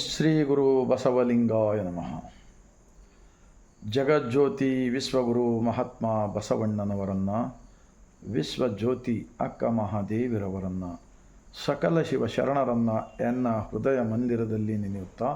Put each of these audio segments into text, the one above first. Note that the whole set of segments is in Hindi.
ಶ್ರೀ ಗುರು ಬಸವಲಿಂಗಾಯ ನಮಃ. ಜಗಜ್ಯೋತಿ ವಿಶ್ವಗುರು ಮಹಾತ್ಮ ಬಸವಣ್ಣನವರನ್ನು, ವಿಶ್ವಜ್ಯೋತಿ ಅಕ್ಕ ಮಹಾದೇವಿರವರನ್ನು, ಸಕಲ ಶಿವ ಶರಣರನ್ನು ಎನ್ನ ಹೃದಯ ಮಂದಿರದಲ್ಲಿ ನೆನೆಯುತ್ತಾ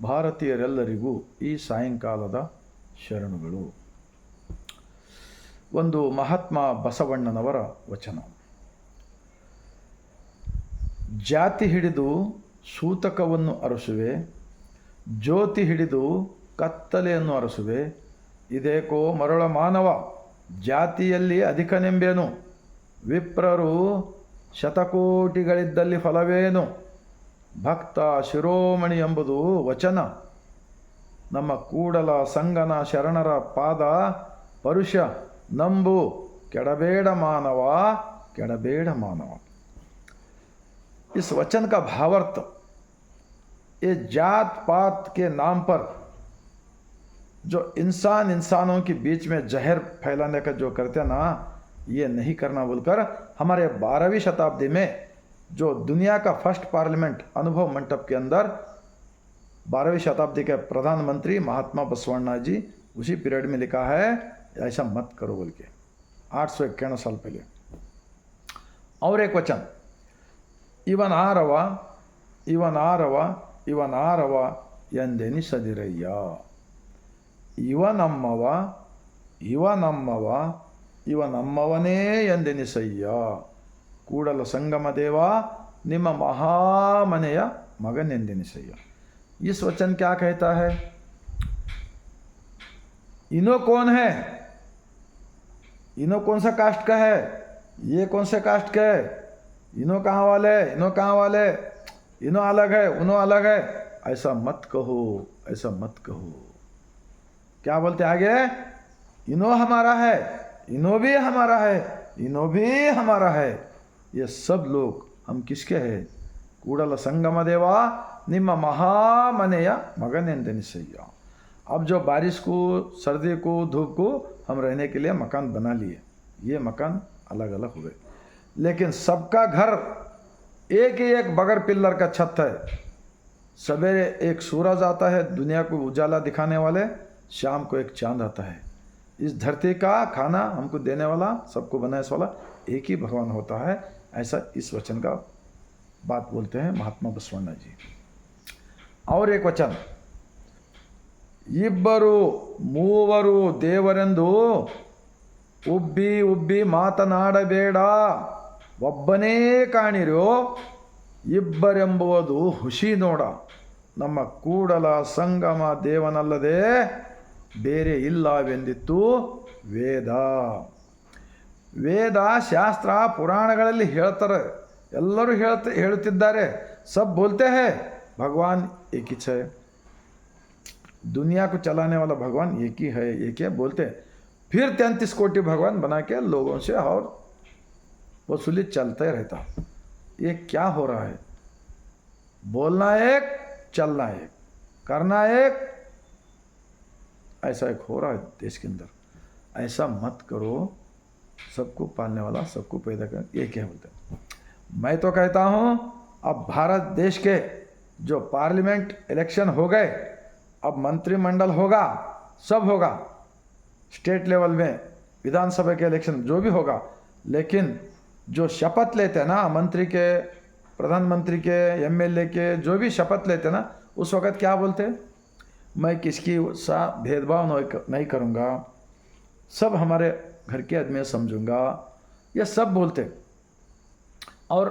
ಭಾರತೀಯರೆಲ್ಲರಿಗೂ ಈ ಸಾಯಂಕಾಲದ ಶರಣುಗಳು. ಒಂದು ಮಹಾತ್ಮ ಬಸವಣ್ಣನವರ ವಚನ. ಜಾತಿ ಹಿಡಿದು ಸೂತಕವನ್ನು ಅರಸುವೆ, ಜ್ಯೋತಿ ಹಿಡಿದು ಕತ್ತಲೆಯನ್ನು ಅರಸುವೆ. ಇದೇಕೋ ಮರಳ ಮಾನವ, ಜಾತಿಯಲ್ಲಿ ಅಧಿಕನೆಂಬೇನು. ವಿಪ್ರರು ಶತಕೋಟಿಗಳಿದ್ದಲ್ಲಿ ಫಲವೇನು. ಭಕ್ತ ಶಿರೋಮಣಿ ಎಂಬುದು ವಚನ. ನಮ್ಮ ಕೂಡಲ ಸಂಗನ ಶರಣರ ಪಾದ ಪರುಷ ನಂಬು. ಕೆಡಬೇಡ ಮಾನವ, ಕೆಡಬೇಡ ಮಾನವ. इस वचन का भावार्थ, ये जात पात के नाम पर जो इंसानों के बीच में जहर फैलाने का जो करते हैं ना, ये नहीं करना बोलकर हमारे 12वीं शताब्दी में जो दुनिया का फर्स्ट पार्लियामेंट अनुभव मंडप के अंदर 12वीं शताब्दी के प्रधानमंत्री महात्मा बसवण्णा जी उसी पीरियड में लिखा है, ऐसा मत करो बोल के, 851 साल पहले. और एक वचन, ಇವನಾರವ ಇವನಾರವ ಇವನಾರವ ಎಂದೆನಿಸದಿರಯ್ಯ. ಇವನಮ್ಮವ ಇವನಮ್ಮವ ಇವನಮ್ಮವನೇ ಎಂದೆನಿಸಯ್ಯ. ಕೂಡಲ ಸಂಗಮ ದೇವ ನಿಮ್ಮ ಮಹಾಮನೆಯ ಮಗನೆಂದೆನಿಸಯ್ಯ. इस वचन क्या कहता है? इनो कौन है? इनो कौन सा कास्ट का है? ये कौन से कास्ट का है? इनो कहाँ वाले, इनो कहाँ वाले, इनो अलग है, उनो अलग है. ऐसा मत कहो, ऐसा मत कहो. क्या बोलते आगे? इनो हमारा है, इनो भी हमारा है, इनो भी हमारा है. ये सब लोग हम किसके हैं? कूडल संगम देवा निम्म महामनेय मगनेंदनिसಯ್ಯ. अब जो बारिश को, सर्दी को, धूप को हम रहने के लिए मकान बना लिए, ये मकान अलग अलग हुए, लेकिन सबका घर एक ही एक बगैर पिल्लर का छत है. सवेरे एक सूरज आता है दुनिया को उजाला दिखाने वाले, शाम को एक चांद आता है. इस धरती का खाना हमको देने वाला, सबको बनाने वाला एक ही भगवान होता है. ऐसा इस वचन का बात बोलते हैं महात्मा बसवण्णा जी. और एक वचन, इब्बರು ಮೂವರು ದೇವರೆಂದು ಉಬ್ಬಿ ಉಬ್ಬಿ ಮಾತನಾಡಬೇಡ, ಒಬ್ಬನೇ ಕಾಣಿರೋ ಇಬ್ಬರೆಂಬುವುದು ಹುಸಿ ನೋಡ. ನಮ್ಮ ಕೂಡಲ ಸಂಗಮ ದೇವನಲ್ಲದೆ ಬೇರೆ ಇಲ್ಲವೆಂದಿತ್ತು ವೇದ. ವೇದ ಶಾಸ್ತ್ರ ಪುರಾಣಗಳಲ್ಲಿ ಹೇಳ್ತಾರೆ, ಎಲ್ಲರೂ ಹೇಳುತ್ತಿದ್ದಾರೆ. सब बोलते हैं भगवान एक ही है, दुनिया को चलाने वाला भगवान एक ही है, एक है बोलते हैं. फिर 33 कोटि भगवान बना के लोगों से और वसूली चलते रहता. ये क्या हो रहा है? बोलना एक, चलना एक, करना एक, ऐसा एक हो रहा है देश के अंदर. ऐसा मत करो. सबको पालने वाला, सबको पैदा कर, ये क्या बोलते हैं? मैं तो कहता हूँ अब भारत देश के जो पार्लियामेंट इलेक्शन हो गए, अब मंत्रिमंडल होगा, सब होगा. स्टेट लेवल में विधानसभा के इलेक्शन जो भी होगा, लेकिन जो शपथ लेते हैं ना, मंत्री के, प्रधानमंत्री के, एमएलए के, जो भी शपथ लेते हैं ना, उस वक़्त क्या बोलते हैं? मैं किसकी सा भेदभाव नहीं करूँगा, सब हमारे घर के आदमी समझूंगा, ये सब बोलते. और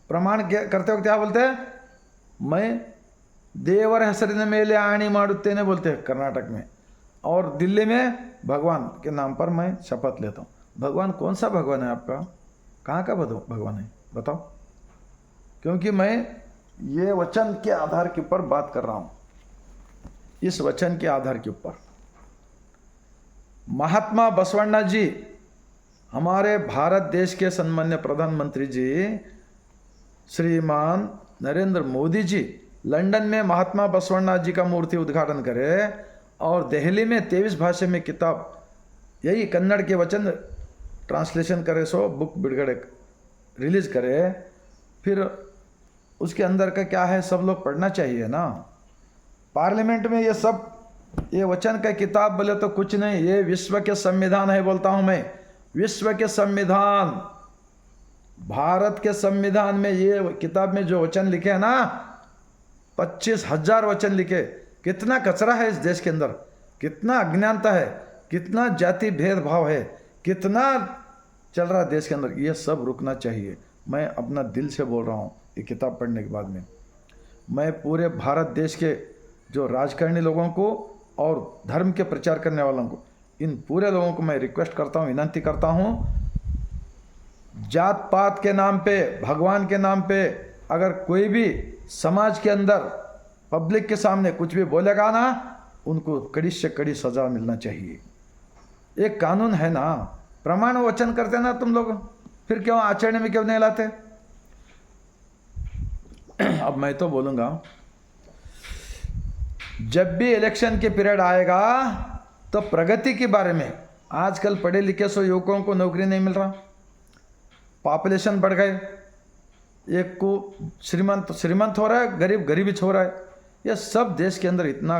प्रमाण करते वक्त क्या बोलते हैं? मैं ದೇವರ ಹೆಸರಿನ ಮೇಲೆ ಆಣಿ ಮಾಡುತ್ತೇನೆ बोलते हैं कर्नाटक में. और दिल्ली में भगवान के नाम पर मैं शपथ लेता हूँ. भगवान कौन सा भगवान है आपका? कहाँ का भगवान है बताओ? क्योंकि मैं ये वचन के आधार के ऊपर बात कर रहा हूँ. इस वचन के आधार के ऊपर महात्मा बसवण्णा जी, हमारे भारत देश के सम्मान्य प्रधानमंत्री जी श्रीमान नरेंद्र मोदी जी लंदन में महात्मा बसवण्णा जी का मूर्ति उद्घाटन करे और दिल्ली में 23 भाषा में किताब, यही कन्नड़ के वचन ट्रांसलेशन करे, सो बुक बिड़गड़े रिलीज करे. फिर उसके अंदर का क्या है सब लोग पढ़ना चाहिए ना। पार्लियामेंट में ये सब, ये वचन का किताब बोले तो कुछ नहीं, ये विश्व के संविधान है बोलता हूं मैं। विश्व के संविधान, भारत के संविधान में ये किताब में जो वचन लिखे हैं ना, 25,000 वचन लिखे। कितना कचरा है इस देश के अंदर, कितना अज्ञानता है, कितना जाति भेदभाव है, कितना चल रहा है देश के अंदर। ये सब रुकना चाहिए। मैं अपना दिल से बोल रहा हूँ ये किताब पढ़ने के बाद में। मैं पूरे भारत देश के जो राजकारणी लोगों को और धर्म के प्रचार करने वालों को, इन पूरे लोगों को मैं रिक्वेस्ट करता हूँ, विनती करता हूँ, जात पात के नाम पे, भगवान के नाम पे अगर कोई भी समाज के अंदर पब्लिक के सामने कुछ भी बोलेगा ना, उनको कड़ी से कड़ी सजा मिलना चाहिए। एक कानून है ना, प्रमाण वचन करते ना तुम लोग, फिर क्यों आचरण में क्यों नहीं लाते? अब मैं तो बोलूंगा, जब भी इलेक्शन के पीरियड आएगा तो प्रगति के बारे में, आजकल पढ़े लिखे सो युवकों को नौकरी नहीं मिल रहा, पॉपुलेशन बढ़ गए, एक को श्रीमंत हो रहा है, गरीब गरीबी हो रहा है। यह सब देश के अंदर इतना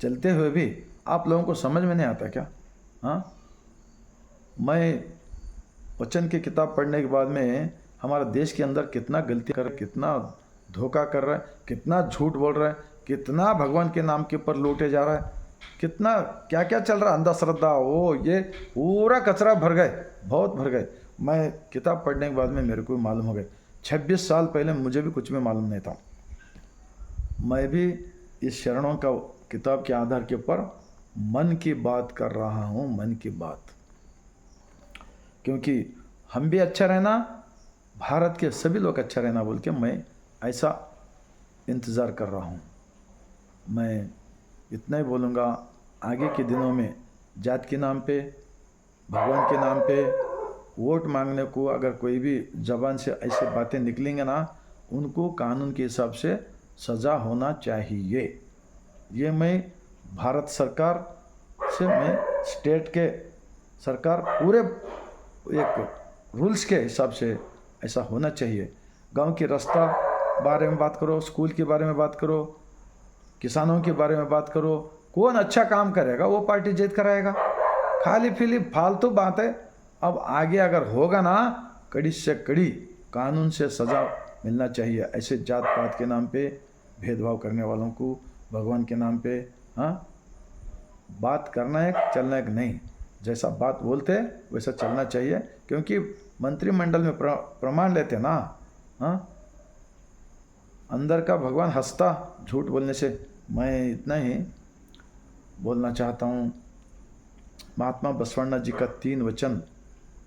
चलते हुए भी आप लोगों को समझ में नहीं आता क्या? हाँ, मैं वचन की किताब पढ़ने के बाद में हमारा देश के अंदर कितना गलती कर रहा है, कितना धोखा कर रहा है, कितना झूठ बोल रहा है, कितना भगवान के नाम के ऊपर लूटे जा रहा है, कितना क्या क्या चल रहा है, अंधश्रद्धा, वो ये पूरा कचरा भर गए, बहुत भर गए। मैं किताब पढ़ने के बाद में मेरे को भी मालूम हो गए। 26 साल पहले मुझे भी कुछ भी मालूम नहीं था। मैं भी इस शरणों का किताब के आधार के ऊपर मन की बात कर रहा हूँ, मन की बात। क्योंकि हम भी अच्छा रहना, भारत के सभी लोग अच्छा रहना बोल के मैं ऐसा इंतज़ार कर रहा हूँ। मैं इतना ही बोलूँगा, आगे के दिनों में जात के नाम पे, भगवान के नाम पे वोट मांगने को अगर कोई भी ज़बान से ऐसे बातें निकलेंगे ना, उनको कानून के हिसाब से सज़ा होना चाहिए। ये मैं भारत सरकार से, मैं स्टेट के सरकार पूरे एक रूल्स के हिसाब से ऐसा होना चाहिए। गांव की रास्ता बारे में बात करो, स्कूल के बारे में बात करो, किसानों के बारे में बात करो। कौन अच्छा काम करेगा वो पार्टी जीत कर आएगा। खाली फिली फालतू बात है। अब आगे अगर होगा ना, कड़ी से कड़ी कानून से सज़ा मिलना चाहिए ऐसे जात पात के नाम पे भेदभाव करने वालों को, भगवान के नाम पे। हाँ, बात करना है, चलना है नहीं, जैसा बात बोलते वैसा चलना चाहिए। क्योंकि मंत्रिमंडल में प्रमाण लेते ना, हाँ, अंदर का भगवान हंसता झूठ बोलने से। मैं इतना ही बोलना चाहता हूँ। महात्मा बसवण्णा जी का 3 वचन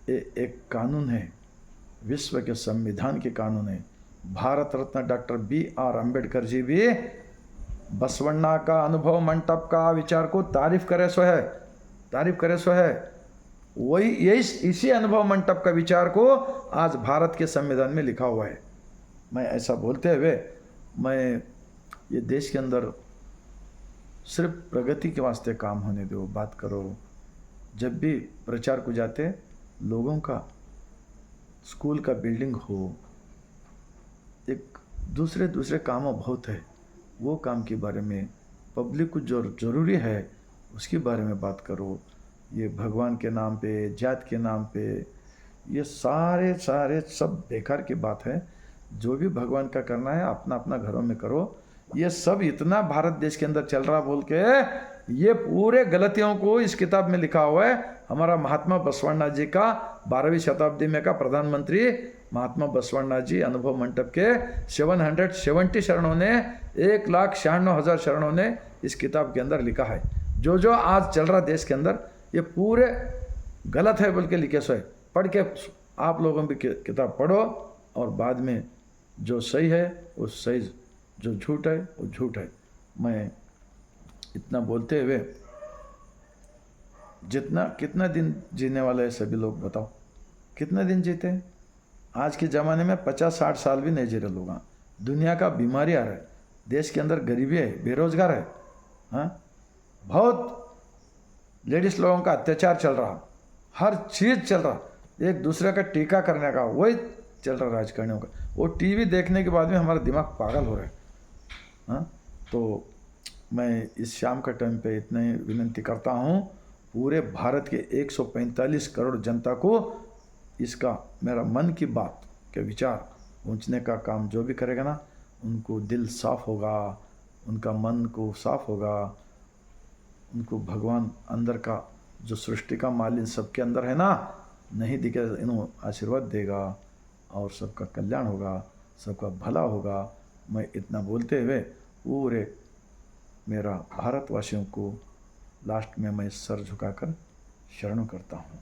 एक कानून है, विश्व के संविधान के कानून है। Bharat Ratna doctor B.R. अम्बेडकर जी भी बसवण्णा का अनुभव मंटप का विचार को तारीफ करे सो है। वही यही इसी अनुभव मंटप का विचार को आज भारत के संविधान में लिखा हुआ है। मैं ऐसा बोलते हुए, मैं ये देश के अंदर सिर्फ प्रगति के वास्ते काम होने दो, बात करो। जब भी प्रचार को जाते, लोगों का स्कूल का बिल्डिंग हो, एक दूसरे कामों बहुत है, वो काम के बारे में, पब्लिक को जो ज़रूरी है उसके बारे में बात करो। ये भगवान के नाम पे, जात के नाम पे, ये सारे सब बेकार की बात है। जो भी भगवान का करना है अपना अपना घरों में करो। ये सब इतना भारत देश के अंदर चल रहा बोल के, ये पूरे गलतियों को इस किताब में लिखा हुआ है। हमारा महात्मा बसवण्णा जी का 12वीं शताब्दी में का प्रधानमंत्री महात्मा बसवण्णा जी अनुभव मंटप के 770 शरणों ने, 1,96,000 शरणों ने इस किताब के अंदर लिखा है। जो आज चल रहा देश के अंदर, ये पूरे गलत है बोल के लिखे सो है। पढ़ के आप लोगों भी किताब पढ़ो, और बाद में जो सही है वो सही, जो झूठ है वो झूठ है। मैं इतना बोलते हुए, कितना दिन जीने वाले हैं सभी लोग, बताओ कितना दिन जीते हैं? आज के ज़माने में 50-60 साल भी नहीं जी रहे लोग। दुनिया का बीमारी आ रहा है, देश के अंदर गरीबी है, बेरोजगार है, हाँ, बहुत लेडीज़ लोगों का अत्याचार चल रहा, हर चीज़ चल रहा, एक दूसरे का टीका करने का वही चल रहा राजकारणियों का। वो टीवी देखने के बाद में हमारा दिमाग पागल हो रहा है। हाँ, तो मैं इस शाम का टाइम पे इतने विनती करता हूँ, पूरे भारत के 145 करोड़ जनता को इसका मेरा मन की बात के विचार पहुँचने का काम जो भी करेगा ना, उनको दिल साफ होगा, उनका मन को साफ होगा, उनको भगवान अंदर का जो सृष्टि का मालिक सबके अंदर है ना, नहीं दिखे इन्हों आशीर्वाद देगा और सबका कल्याण होगा, सबका भला होगा। मैं इतना बोलते हुए पूरे मेरा भारतवासियों को लास्ट में मैं सर झुकाकर शरण करता हूँ।